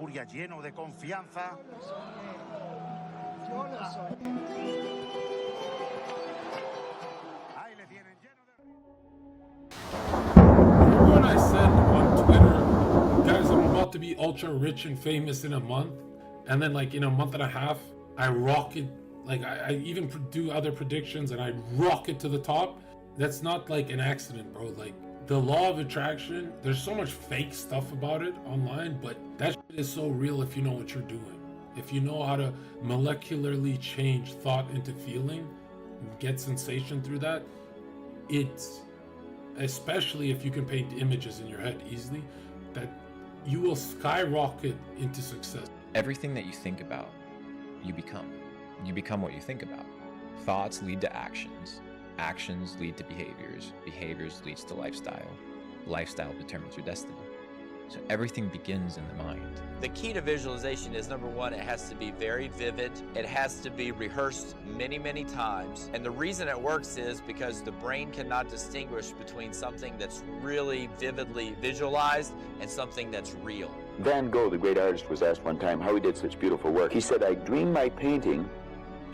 furia, lleno de confianza. Yo lo soy. Ahí le tienen lleno de... Remember when I said on Twitter, guys, I'm about to be ultra rich and famous in a month, and then like in a month and a half, I rocket, like I even do other predictions and I rocket to the top? That's not like an accident, bro. Like the law of attraction, there's so much fake stuff about it online, but that shit is so real if you know what you're doing. If you know how to molecularly change thought into feeling, get sensation through that, it's, especially if you can paint images in your head easily, that you will skyrocket into success. Everything that you think about, you become. You become what you think about. Thoughts lead to actions. Actions lead to behaviors. Behaviors leads to lifestyle. Lifestyle determines your destiny. So everything begins in the mind. The key to visualization is, number one, it has to be very vivid. It has to be rehearsed many, many times. And the reason it works is because the brain cannot distinguish between something that's really vividly visualized and something that's real. Van Gogh, the great artist, was asked one time how he did such beautiful work. He said, I dream my painting,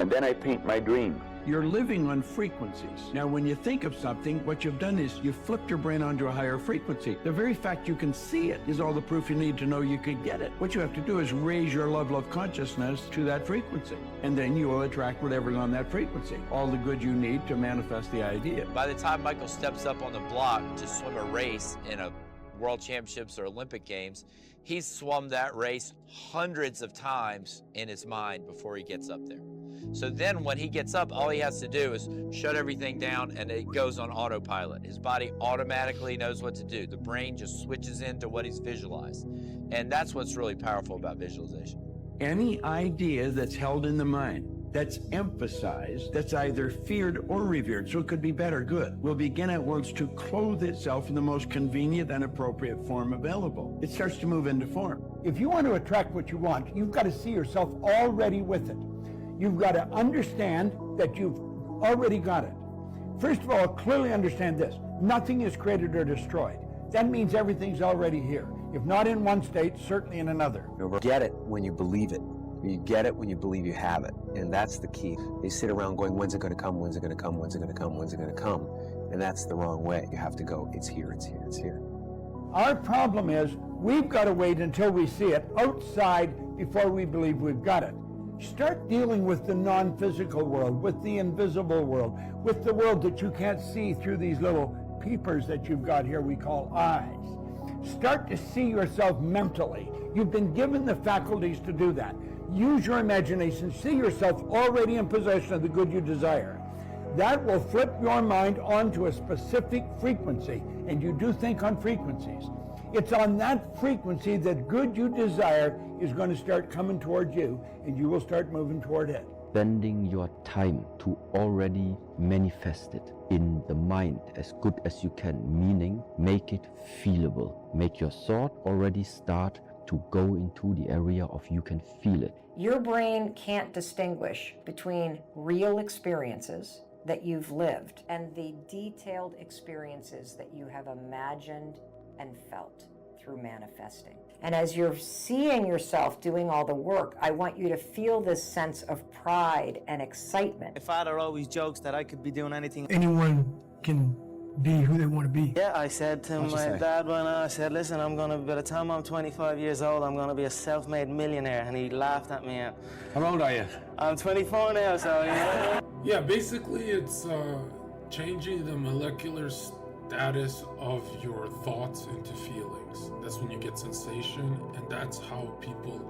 and then I paint my dream. You're living on frequencies. Now, when you think of something, what you've done is you've flipped your brain onto a higher frequency. The very fact you can see it is all the proof you need to know you could get it. What you have to do is raise your level of consciousness to that frequency, and then you will attract whatever's on that frequency. All the good you need to manifest the idea. By the time Michael steps up on the block to swim a race in a World Championships or Olympic Games, he's swum that race hundreds of times in his mind before he gets up there. So then when he gets up, all he has to do is shut everything down and it goes on autopilot. His body automatically knows what to do. The brain just switches into what he's visualized. And that's what's really powerful about visualization. Any idea that's held in the mind, that's emphasized, that's either feared or revered, so it could be bad or good, will begin at once to clothe itself in the most convenient and appropriate form available. It starts to move into form. If you want to attract what you want, you've got to see yourself already with it. You've got to understand that you've already got it. First of all, clearly understand this. Nothing is created or destroyed. That means everything's already here. If not in one state, certainly in another. You get it when you believe it. You get it when you believe you have it. And that's the key. They sit around going, when's it going to come? When's it going to come? When's it going to come? When's it going to come? And that's the wrong way. You have to go, it's here, it's here, it's here. Our problem is we've got to wait until we see it outside before we believe we've got it. Start dealing with the non-physical world, with the invisible world, with the world that you can't see through these little peepers that you've got here we call eyes. Start to see yourself mentally. You've been given the faculties to do that. Use your imagination. See yourself already in possession of the good you desire. That will flip your mind onto a specific frequency, and you do think on frequencies. It's on that frequency that good you desire is going to start coming towards you, and you will start moving toward it. Spending your time to already manifest it in the mind as good as you can, meaning make it feelable. Make your thought already start to go into the area of you can feel it. Your brain can't distinguish between real experiences that you've lived and the detailed experiences that you have imagined and felt through manifesting. And as you're seeing yourself doing all the work, I want you to feel this sense of pride and excitement. My father always jokes that I could be doing anything. Anyone can be who they want to be. Yeah, I said to my dad when I said, listen, by the time I'm 25 years old, I'm going to be a self-made millionaire. And he laughed at me. How old are you? I'm 24 now, so yeah. Yeah, basically it's changing the molecular status of your thoughts into feelings. That's when you get sensation, and that's how people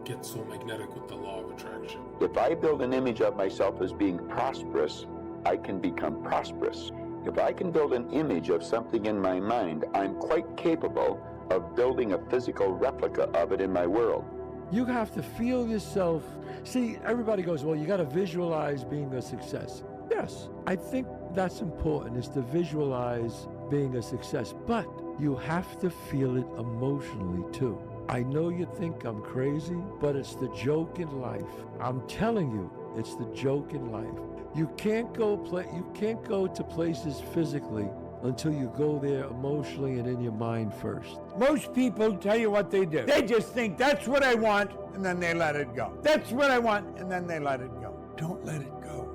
get so magnetic with the law of attraction. If I build an image of myself as being prosperous, I can become prosperous. If I can build an image of something in my mind, I'm quite capable of building a physical replica of it in my world. You have to feel yourself. See, everybody goes, well, you got to visualize being a success. Yes, I think that's important, is to visualize being a success, but you have to feel it emotionally too. I know you think I'm crazy, but it's the joke in life. I'm telling you, it's the joke in life. You can't go to places physically until you go there emotionally and in your mind first. Most people tell you what they do. They just think that's what I want, and then they let it go. That's what I want, and then they let it go. Don't let it go.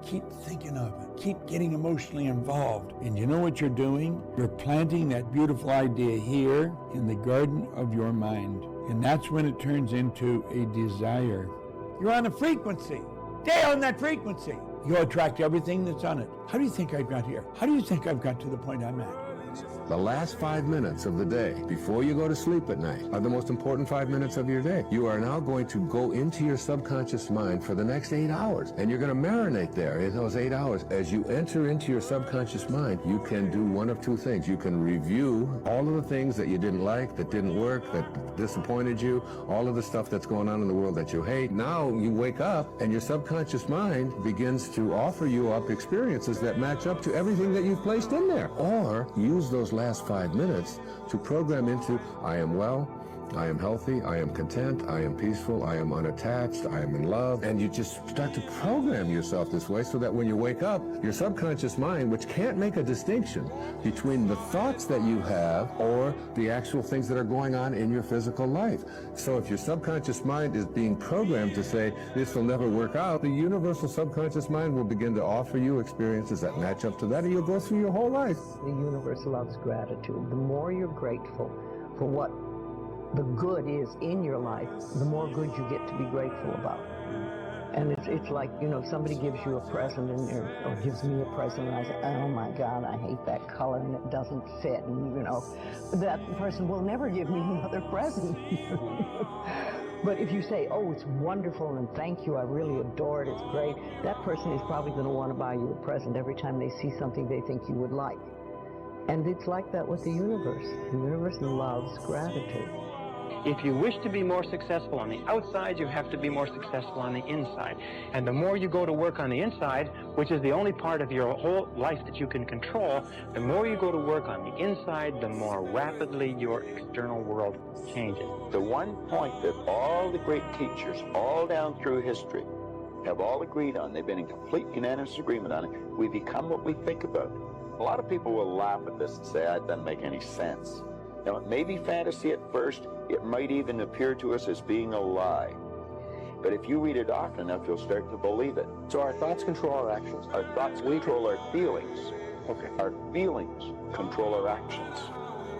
Keep thinking of it. Keep getting emotionally involved. And you know what you're doing? You're planting that beautiful idea here in the garden of your mind. And that's when it turns into a desire. You're on a frequency. Stay on that frequency. You'll attract everything that's on it. How do you think I've got here? How do you think I've got to the point I'm at? The last 5 minutes of the day before you go to sleep at night are the most important 5 minutes of your day. You are now going to go into your subconscious mind for the next 8 hours, and you're going to marinate there in those 8 hours. As you enter into your subconscious mind, you can do one of two things. You can review all of the things that you didn't like, that didn't work, that disappointed you, all of the stuff that's going on in the world that you hate. Now you wake up, and your subconscious mind begins to offer you up experiences that match up to everything that you've placed in there. Or use those last 5 minutes to program into, I am well, I am healthy, I am content, I am peaceful, I am unattached, I am in love. And you just start to program yourself this way so that when you wake up, your subconscious mind, which can't make a distinction between the thoughts that you have or the actual things that are going on in your physical life. So if your subconscious mind is being programmed to say, this will never work out, the universal subconscious mind will begin to offer you experiences that match up to that, and you'll go through your whole life. The universe loves gratitude. The more you're grateful for what the good is in your life, the more good you get to be grateful about. And it's like, you know, somebody gives you a present or gives me a present, and I say, oh my God, I hate that color and it doesn't fit, and you know, that person will never give me another present. But if you say, oh, it's wonderful and thank you, I really adore it, it's great, that person is probably going to want to buy you a present every time they see something they think you would like. And it's like that with the universe. The universe loves gratitude. If you wish to be more successful on the outside, you have to be more successful on the inside. And the more you go to work on the inside, which is the only part of your whole life that you can control, the more you go to work on the inside, the more rapidly your external world changes. The one point that all the great teachers all down through history have all agreed on, they've been in complete unanimous agreement on it, we become what we think about. A lot of people will laugh at this and say, that doesn't make any sense. Now, it may be fantasy at first, it might even appear to us as being a lie. But if you read it often enough, you'll start to believe it. So our thoughts control our actions. Our thoughts control our feelings. Okay. Our feelings control our actions.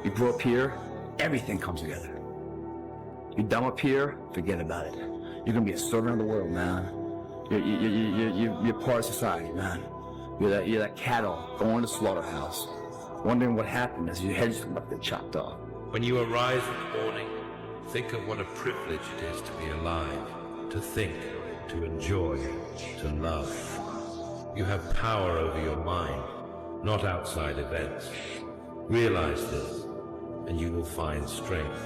You grow up here, everything comes together. You dumb up here, forget about it. You're gonna be a servant of the world, man. You're part of society, man. You're that cattle going to the slaughterhouse, wondering what happened as your head's about to get chopped off. When you arise in the morning, think of what a privilege it is to be alive, to think, to enjoy, to love. You have power over your mind, not outside events. Realize this, and you will find strength.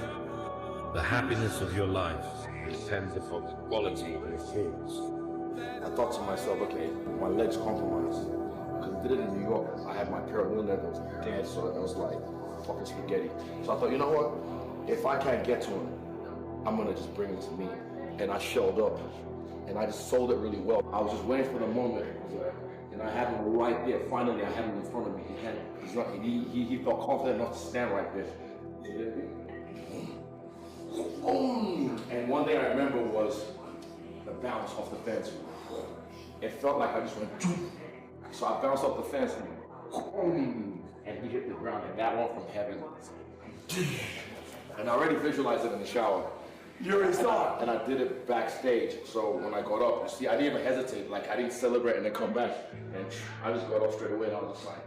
The happiness of your life depends upon the quality of your thoughts. I thought to myself, okay, my legs compromised. Because I did it in New York. I had my peroneal nerve dead, so it was like fucking spaghetti. So I thought, you know what? If I can't get to him, I'm gonna just bring him to me. And I showed up, and I just sold it really well. I was just waiting for the moment, and I had him right there. Finally, I had him in front of me. He felt confident enough to stand right there. And one thing I remember was the bounce off the fence. It felt like I just went, so I bounced off the fence and he hit the ground, and that one from heaven. And I already visualized it in the shower. You already saw it? And I did it backstage, so when I got up, you see, I didn't even hesitate, like I didn't celebrate and then come back. And I just got up straight away, and I was just like,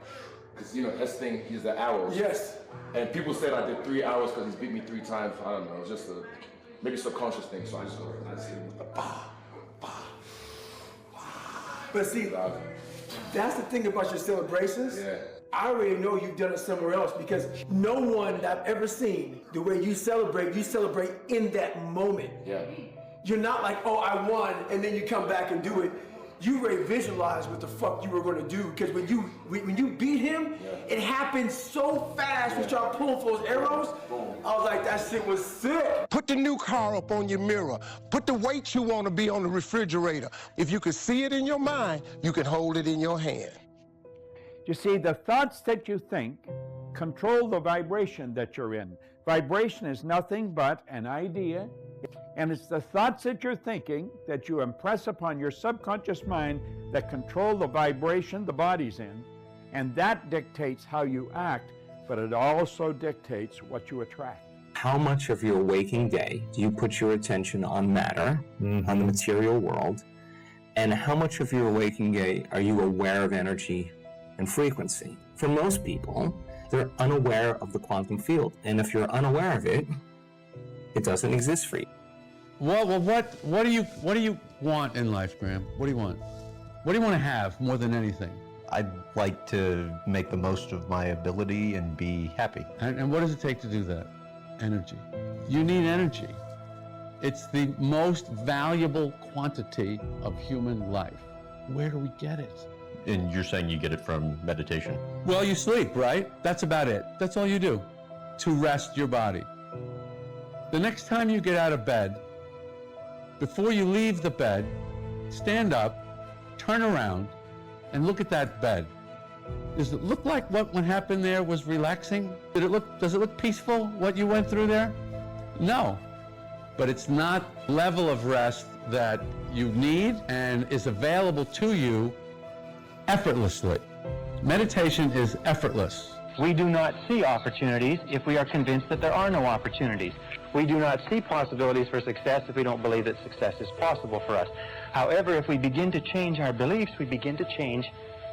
because you know, his thing, he's the hours. Yes. And people said I did 3 hours because he's beat me 3 times. I don't know, it's just a maybe subconscious thing, so I just hit him with the bah, bah, bah. But see, that's the thing about your celebrations. Yeah. I already know you've done it somewhere else, because no one that I've ever seen, the way you celebrate in that moment. Yeah. You're not like, oh, I won, and then you come back and do it. You already visualized what the fuck you were gonna do, because when you beat him, it happened so fast. You start pulling for those arrows. I was like, that shit was sick. Put the new car up on your mirror. Put the weight you want to be on the refrigerator. If you can see it in your mind, you can hold it in your hand. You see, the thoughts that you think control the vibration that you're in. Vibration is nothing but an idea, and it's the thoughts that you're thinking that you impress upon your subconscious mind that control the vibration the body's in, and that dictates how you act, but it also dictates what you attract. How much of your waking day do you put your attention on matter, on the material world, and how much of your waking day are you aware of energy and frequency? For most people, they're unaware of the quantum field, and if you're unaware of it, it doesn't exist for you. Well, what do you want in life, Graham? What do you want? What do you want to have more than anything? I'd like to make the most of my ability and be happy. And what does it take to do that? Energy. You need energy. It's the most valuable quantity of human life. Where do we get it? And you're saying you get it from meditation? Well, you sleep, right? That's about it. That's all you do to rest your body. The next time you get out of bed, before you leave the bed, stand up, turn around, and look at that bed. Does it look like what happened there was relaxing? Does it look peaceful, what you went through there? No. But it's not level of rest that you need and is available to you effortlessly. Meditation is effortless. We do not see opportunities if we are convinced that there are no opportunities. We do not see possibilities for success if we don't believe that success is possible for us. However, if we begin to change our beliefs, we begin to change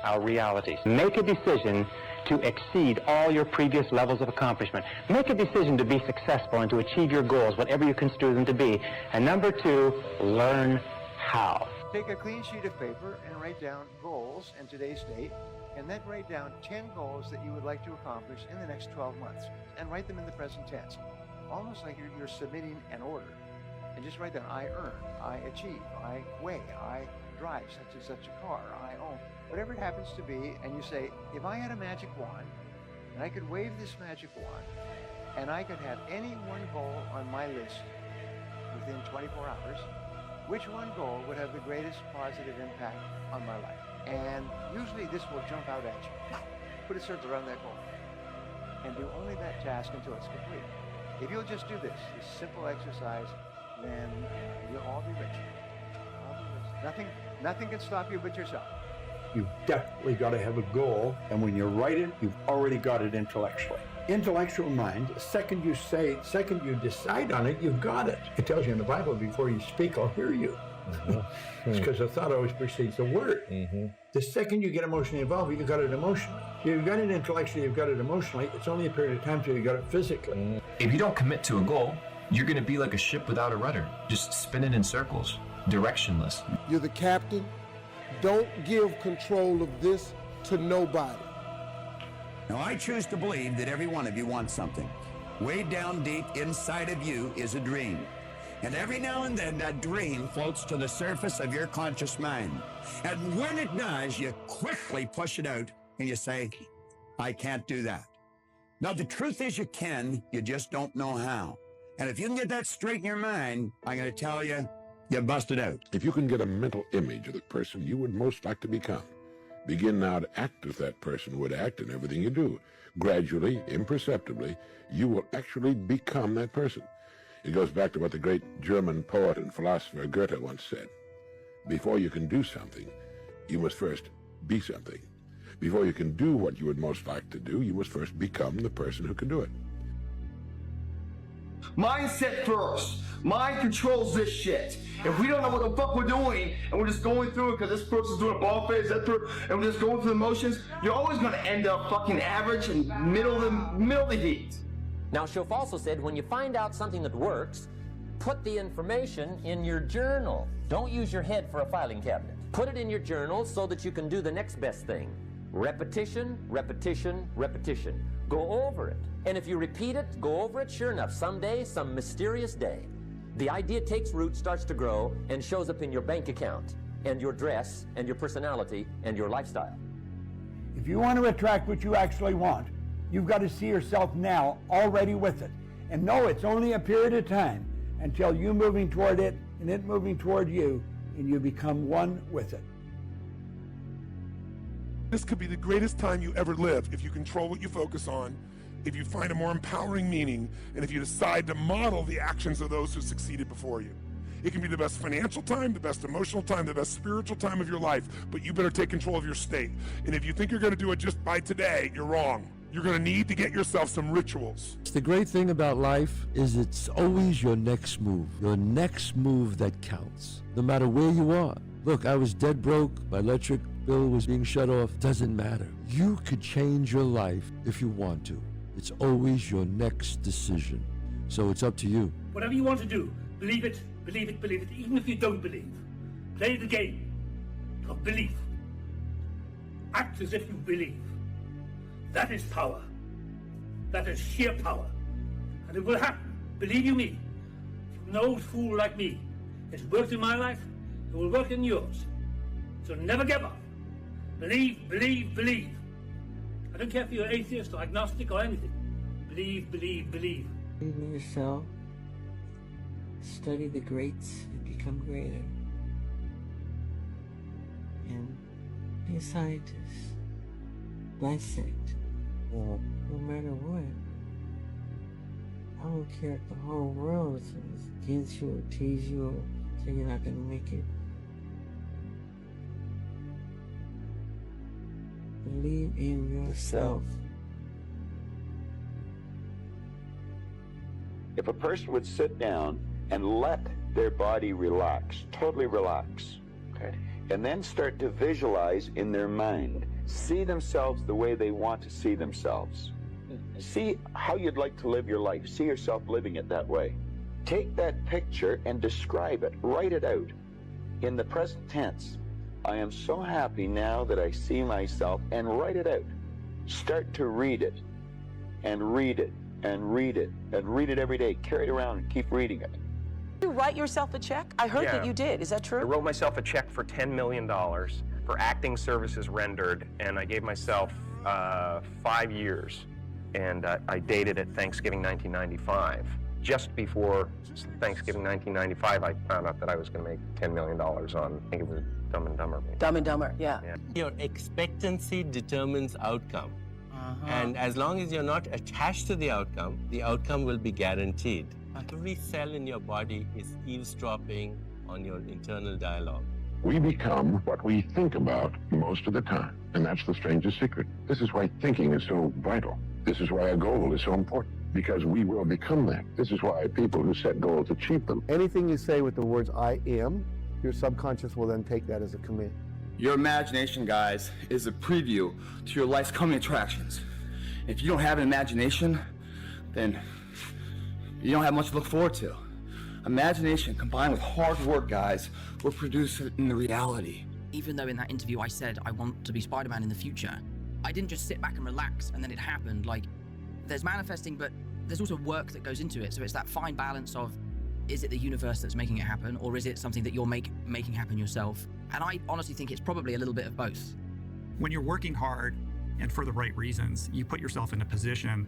our realities. Make a decision to exceed all your previous levels of accomplishment. Make a decision to be successful and to achieve your goals, whatever you construe them to be. And number two, learn how. Take a clean sheet of paper and write down goals in today's date, and then write down 10 goals that you would like to accomplish in the next 12 months, and write them in the present tense, almost like you're submitting an order. And just write down, I earn, I achieve, I weigh, I drive such and such a car, I own, whatever it happens to be. And you say, if I had a magic wand, and I could wave this magic wand, and I could have any one goal on my list within 24 hours, which one goal would have the greatest positive impact on my life? And usually this will jump out at you. Put a circle around that goal and do only that task until it's complete. If you'll just do this simple exercise, then you'll all be rich. Nothing can stop you but yourself. You've definitely got to have a goal, and when you write it, you've already got it intellectually. Intellectual mind, second you decide on it, you've got it. It tells you in the Bible, before you speak, I'll hear you. It's because the thought always precedes the word. The second you get emotionally involved, you've got it emotionally. You've got it intellectually, you've got it emotionally. It's only a period of time till you got it physically. If you don't commit to a goal, you're going to be like a ship without a rudder, just spinning in circles, directionless. You're the captain. Don't give control of this to nobody. Now, I choose to believe that every one of you wants something. Way down deep inside of you is a dream. And every now and then, that dream floats to the surface of your conscious mind. And when it does, you quickly push it out and you say, I can't do that. Now, the truth is you can, you just don't know how. And if you can get that straight in your mind, I'm going to tell you, you busted out. If you can get a mental image of the person you would most like to become, begin now to act as that person would act in everything you do. Gradually, imperceptibly, you will actually become that person. It goes back to what the great German poet and philosopher Goethe once said. Before you can do something, you must first be something. Before you can do what you would most like to do, you must first become the person who can do it. Mindset first. Mind controls this shit. If we don't know what the fuck we're doing, and we're just going through it because this person's doing a ball phase, and we're just going through the motions, you're always going to end up fucking average and middle of the heat. Now, Schoff also said, when you find out something that works, put the information in your journal. Don't use your head for a filing cabinet. Put it in your journal so that you can do the next best thing. Repetition, repetition, repetition. Go over it. And if you repeat it, go over it, sure enough, someday, some mysterious day, the idea takes root, starts to grow, and shows up in your bank account, and your dress, and your personality, and your lifestyle. If you want to attract what you actually want, you've got to see yourself now already with it. And know it's only a period of time until you moving toward it and it moving toward you, and you become one with it. This could be the greatest time you ever live if you control what you focus on, if you find a more empowering meaning, and if you decide to model the actions of those who succeeded before you. It can be the best financial time, the best emotional time, the best spiritual time of your life, but you better take control of your state. And if you think you're going to do it just by today, you're wrong. You're going to need to get yourself some rituals. The great thing about life is it's always your next move that counts, no matter where you are. Look, I was dead broke, my electric bill was being shut off, doesn't matter. You could change your life if you want to. It's always your next decision. So it's up to you. Whatever you want to do, believe it, even if you don't believe. Play the game of belief. Act as if you believe. That is power. That is sheer power. And it will happen, believe you me. An old fool like me, it's worked in my life, it will work in yours. So never give up. Believe. I don't care if you're atheist or agnostic or anything. Believe. Believe in yourself. Study the greats and become greater. And be a scientist. Dissect. No matter what. I don't care if the whole world is against you or tease you or say you're not going to make it. Believe in yourself. If a person would sit down and let their body relax, totally relax, okay, and then start to visualize in their mind, see themselves the way they want to see themselves. See how you'd like to live your life. See yourself living it that way. Take that picture and describe it. Write it out in the present tense. I am so happy now that I see myself, and write it out. Start to read it and read it and read it and read it every day. Carry it around and keep reading it. You write yourself a check? I heard that you did. Is that true? I wrote myself a check for $10 million for acting services rendered, and I gave myself 5 years. And I dated at Thanksgiving 1995. Just before Thanksgiving 1995, I found out that I was going to make $10 million on, I think it was Dumb and Dumber. Dumb and Dumber, yeah. Your expectancy determines outcome. And as long as you're not attached to the outcome will be guaranteed. Every cell in your body is eavesdropping on your internal dialogue. We become what we think about most of the time, and that's the strangest secret. This is why thinking is so vital. This is why a goal is so important, because we will become that. This is why people who set goals achieve them. Anything you say with the words I am, your subconscious will then take that as a command. Your imagination, guys, is a preview to your life's coming attractions. If you don't have an imagination, then you don't have much to look forward to. Imagination combined with hard work, guys, will produce it in the reality. Even though in that interview I said I want to be Spider-Man in the future, I didn't just sit back and relax and then it happened. Like, there's manifesting, but there's also work that goes into it. So it's that fine balance of, is it the universe that's making it happen, or is it something that you're making happen yourself? And I honestly think it's probably a little bit of both. When you're working hard and for the right reasons, you put yourself in a position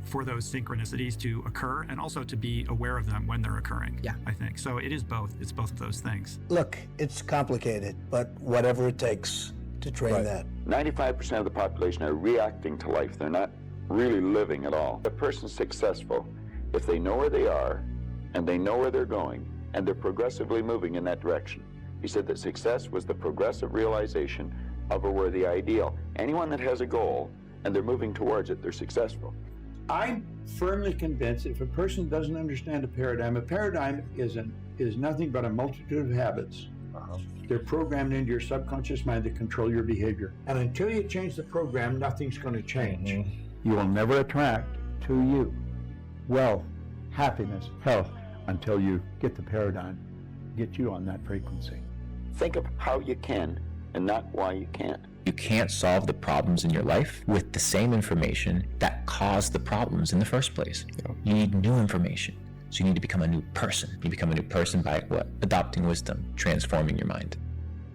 for those synchronicities to occur and also to be aware of them when they're occurring. Yeah, I think. So it is both. It's both of those things. Look, it's complicated, but whatever it takes to train that. 95% of the population are reacting to life. They're not really living at all. A person's successful if they know where they are and they know where they're going and they're progressively moving in that direction. He said that success was the progressive realization of a worthy ideal. Anyone that has a goal and they're moving towards it, they're successful. I'm firmly convinced if a person doesn't understand a paradigm is nothing but a multitude of habits. They're programmed into your subconscious mind to control your behavior. And until you change the program, nothing's going to change. You will never attract to you wealth, happiness, health, until you get the paradigm, get you on that frequency. Think of how you can and not why you can't. You can't solve the problems in your life with the same information that caused the problems in the first place. You need new information. So you need to become a new person. You become a new person by what? Adopting wisdom, transforming your mind.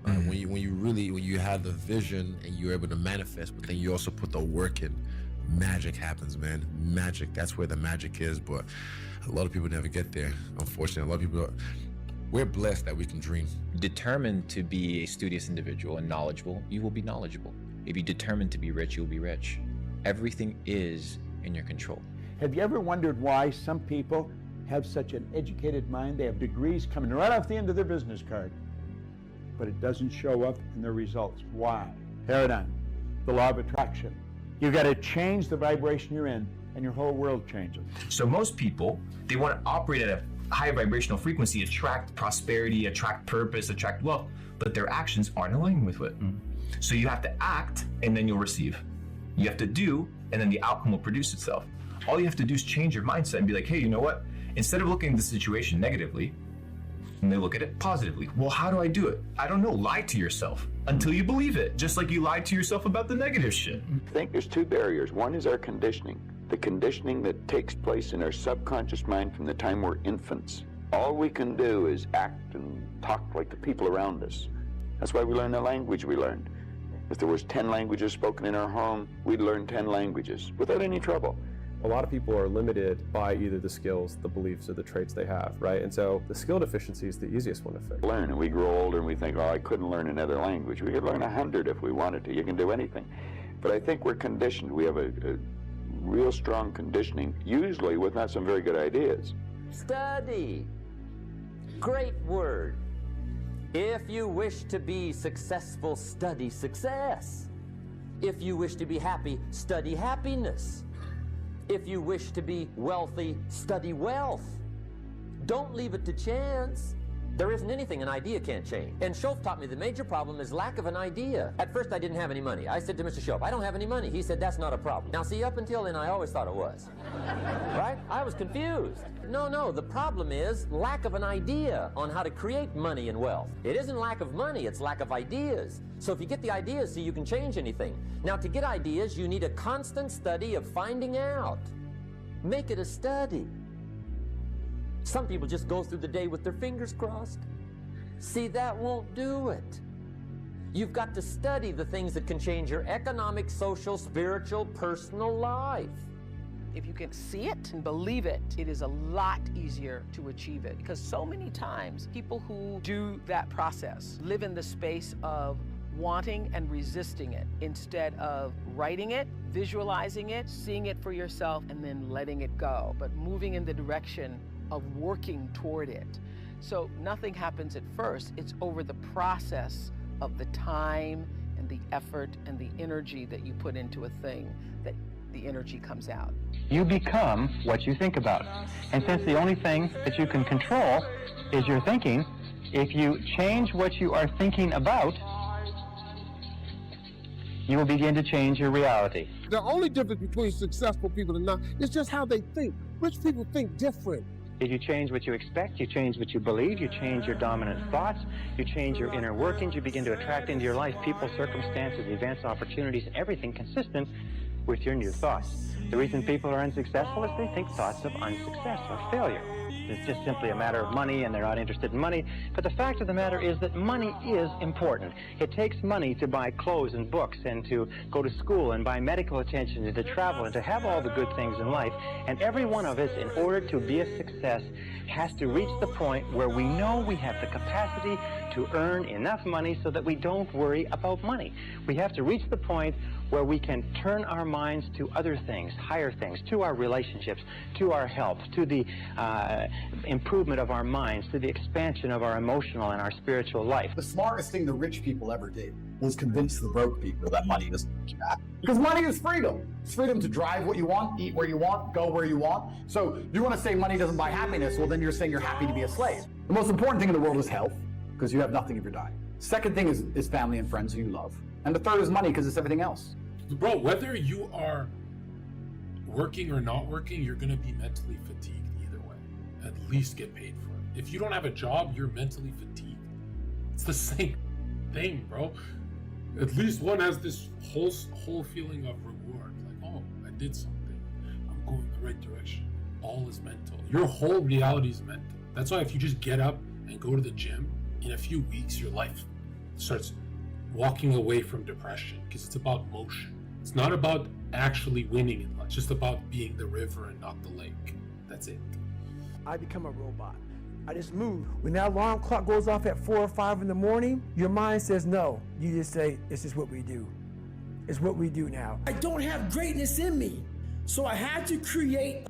When you have the vision and you're able to manifest, but then you also put the work in, magic happens, man. Magic, that's where the magic is, but a lot of people never get there. Unfortunately, a lot of people, we're blessed that we can dream. Determined to be a studious individual and knowledgeable, you will be knowledgeable. If you determine to be rich, you'll be rich. Everything is in your control. Have you ever wondered why some people have such an educated mind? They have degrees coming right off the end of their business card, but it doesn't show up in their results. Why? Paradigm, the law of attraction. You've got to change the vibration you're in, and your whole world changes. So most people, they want to operate at a high vibrational frequency, attract prosperity, attract purpose, attract wealth, but their actions aren't aligned with it. So you have to act, and then you'll receive. You have to do, and then the outcome will produce itself. All you have to do is change your mindset and be like, hey, you know what? Instead of looking at the situation negatively, and they look at it positively. Well, how do I do it? I don't know. Lie to yourself until you believe it, just like you lied to yourself about the negative shit. I think there's two barriers. One is our conditioning. The conditioning that takes place in our subconscious mind from the time we're infants. All we can do is act and talk like the people around us. That's why we learn the language we learned. If there was 10 languages spoken in our home, we'd learn 10 languages without any trouble. A lot of people are limited by either the skills, the beliefs, or the traits they have, right? And so the skill deficiency is the easiest one to fix. Learn, and we grow older and we think, oh, I couldn't learn another language. We could learn 100 if we wanted to. You can do anything. But I think we're conditioned. We have a real strong conditioning, usually with not some very good ideas. Study. Great word. If you wish to be successful, study success. If you wish to be happy, study happiness. If you wish to be wealthy, study wealth. Don't leave it to chance. There isn't anything an idea can't change. And Schoaf taught me the major problem is lack of an idea. At first I didn't have any money. I said to Mr. Schoaf, I don't have any money. He said, that's not a problem. Now see, up until then I always thought it was. Right? I was confused. No, the problem is lack of an idea on how to create money and wealth. It isn't lack of money, it's lack of ideas. So if you get the ideas, see, you can change anything. Now to get ideas, you need a constant study of finding out. Make it a study. Some people just go through the day with their fingers crossed. See, that won't do it. You've got to study the things that can change your economic, social, spiritual, personal life. If you can see it and believe it, it is a lot easier to achieve it. Because so many times, people who do that process live in the space of wanting and resisting it instead of writing it, visualizing it, seeing it for yourself, and then letting it go, but moving in the direction of working toward it. So nothing happens at first. It's over the process of the time and the effort and the energy that you put into a thing that the energy comes out. You become what you think about. And since the only thing that you can control is your thinking, if you change what you are thinking about, you will begin to change your reality. The only difference between successful people and not is just how they think. Rich people think different. If you change what you expect, you change what you believe, you change your dominant thoughts, you change your inner workings, you begin to attract into your life people, circumstances, events, opportunities, everything consistent with your new thoughts. The reason people are unsuccessful is they think thoughts of unsuccess or failure. It's just simply a matter of money and they're not interested in money. But the fact of the matter is that money is important. It takes money to buy clothes and books and to go to school and buy medical attention and to travel and to have all the good things in life. And every one of us, in order to be a success, has to reach the point where we know we have the capacity to earn enough money so that we don't worry about money. We have to reach the point where we can turn our minds to other things, higher things, to our relationships, to our health, to the improvement of our minds, to the expansion of our emotional and our spiritual life. The smartest thing the rich people ever did was convince the broke people that money doesn't make you happy. Because money is freedom. It's freedom to drive what you want, eat where you want, go where you want. So you want to say money doesn't buy happiness, well then you're saying you're happy to be a slave. The most important thing in the world is health, because you have nothing if you're dying. Second thing is family and friends who you love. And the third is money, because it's everything else. Bro, whether you are working or not working, you're going to be mentally fatigued either way. At least get paid for it. If you don't have a job, you're mentally fatigued. It's the same thing, bro. At least one has this whole feeling of reward. Like, oh, I did something. I'm going in the right direction. All is mental. Your whole reality is mental. That's why if you just get up and go to the gym, in a few weeks, your life starts walking away from depression, because it's about motion. It's not about actually winning in life. It's just about being the river and not the lake. That's it. I become a robot. I just move. When that alarm clock goes off at 4 or 5 in the morning, your mind says no. You just say, it's just what we do. is what we do now. I don't have greatness in me, so I had to create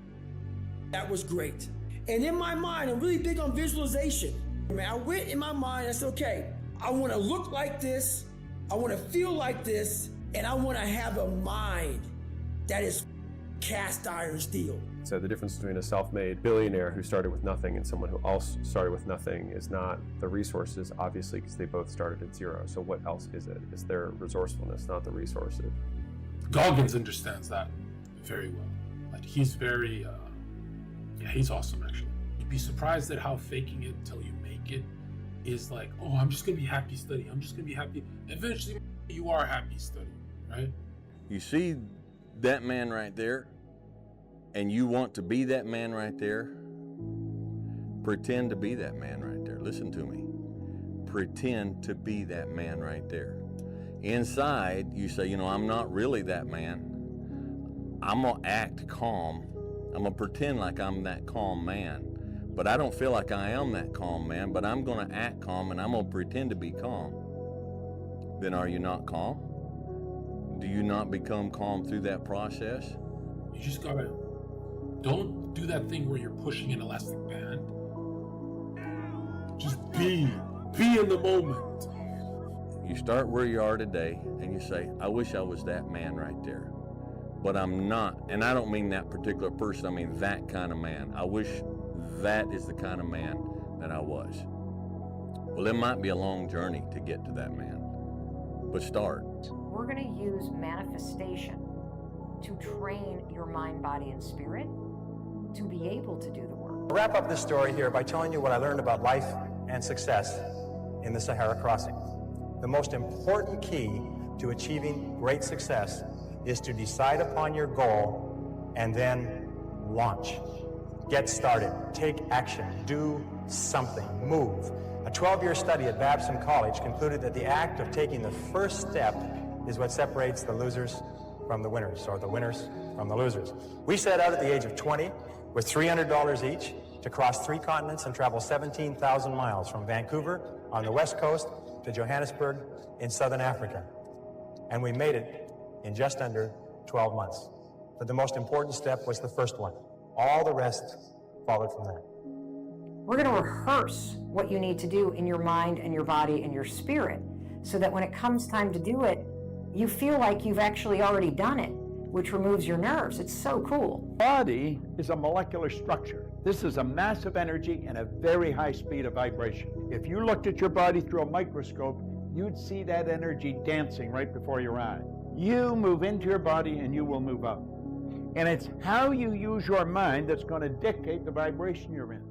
that was great. And in my mind, I'm really big on visualization. I went in my mind, I said, okay, I want to look like this, I want to feel like this, and I want to have a mind that is cast iron steel. So the difference between a self-made billionaire who started with nothing and someone who also started with nothing is not the resources, obviously, because they both started at zero. So what else is it? It's their resourcefulness, not the resources. Goggins understands that very well. Like he's very, he's awesome actually. You'd be surprised at how faking it till you make it is like, oh, I'm just gonna be happy studying. I'm just gonna be happy. Eventually, you are happy studying, right? You see that man right there, and you want to be that man right there, pretend to be that man right there. Listen to me. Pretend to be that man right there. Inside, you say, I'm not really that man. I'm gonna act calm. I'm gonna pretend like I'm that calm man. But I don't feel like I am that calm man, but I'm gonna act calm and I'm gonna pretend to be calm. Then are you not calm? Do you not become calm through that process? You just gotta, don't do that thing where you're pushing an elastic band. Just be in the moment. You start where you are today and you say, I wish I was that man right there. But I'm not, and I don't mean that particular person, I mean that kind of man. I wish that is the kind of man that I was. Well, it might be a long journey to get to that man, but start. We're going to use manifestation to train your mind, body, and spirit to be able to do the work. I'll wrap up this story here by telling you what I learned about life and success in the Sahara Crossing. The most important key to achieving great success is to decide upon your goal and then launch. Get started, take action, do something, move. A 12-year study at Babson College concluded that the act of taking the first step is what separates the losers from the winners, or the winners from the losers. We set out at the age of 20 with $300 each to cross 3 continents and travel 17,000 miles from Vancouver on the west coast to Johannesburg in southern Africa. And we made it in just under 12 months. But the most important step was the first one. All the rest followed from that. We're going to rehearse what you need to do in your mind and your body and your spirit so that when it comes time to do it, you feel like you've actually already done it, which removes your nerves. It's so cool. Body is a molecular structure. This is a massive energy and a very high speed of vibration. If you looked at your body through a microscope, you'd see that energy dancing right before your eye. You move into your body and you will move out. And it's how you use your mind that's going to dictate the vibration you're in.